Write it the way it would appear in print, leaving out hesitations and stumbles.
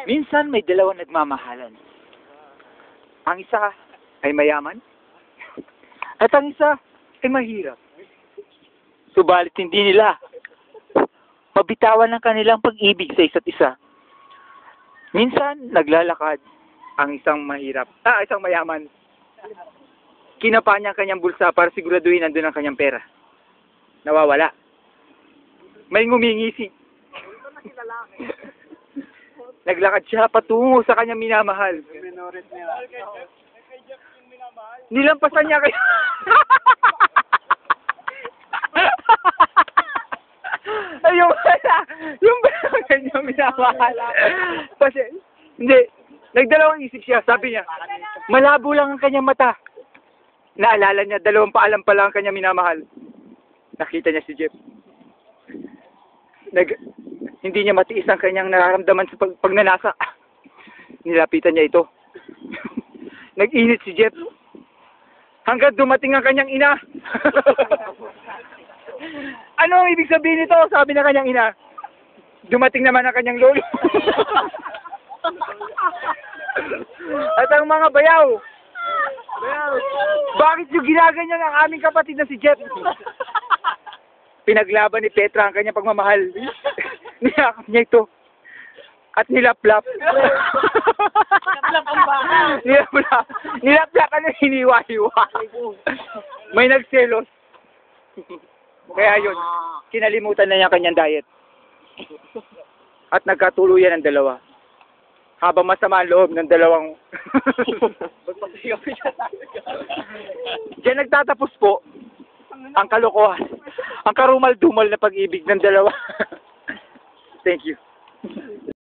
Minsan may dalawang nagmamahalan. Ang isa ay mayaman at ang isa ay mahirap. Subalit hindi nila mabitawan ang kanilang pag-ibig sa isa't isa. Minsan naglalakad ang isang mayaman. Kinapa niya ang kanyang bulsa para siguraduhin nandun ang kanyang pera. Nawawala. May ngumingisi. Naglakad siya patungo sa kanyang minamahal. Nilampasan niya kayo. Ay, yung kanyang minamahal. Kasi, hindi, nagdalawang isip siya. Sabi niya, malabo lang ang kanyang mata. Naalala niya, 2 paalam pa lang ang kanyang minamahal. Nakita niya si Jeff. Hindi niya matiis ang kanyang nararamdaman sa pagnanasa. Nilapitan niya ito. Nag-init si Jeff. Hanggang dumating ang kanyang ina. Ano ang ibig sabihin nito? Sabi ng kanyang ina. Dumating naman ang kanyang lolo. At ang mga bayaw. Bakit yung ginaganyan ang aming kapatid na si Jeff? Pinaglaban ni Petra ang kanyang pagmamahal. Niyakap niya ito. At nilaplap. Nilaplap ang bahay. Nilaplap ka na hiniwa-hiwa. May nagselos. Kaya yun, kinalimutan na niya kanyang diet. At nagkatuluyan ang dalawa. Habang masama ang loob ng dalawang... Diyan nagtatapos po ang kalokohan. Ang karumal-dumal na pag-ibig ng dalawa. Thank you.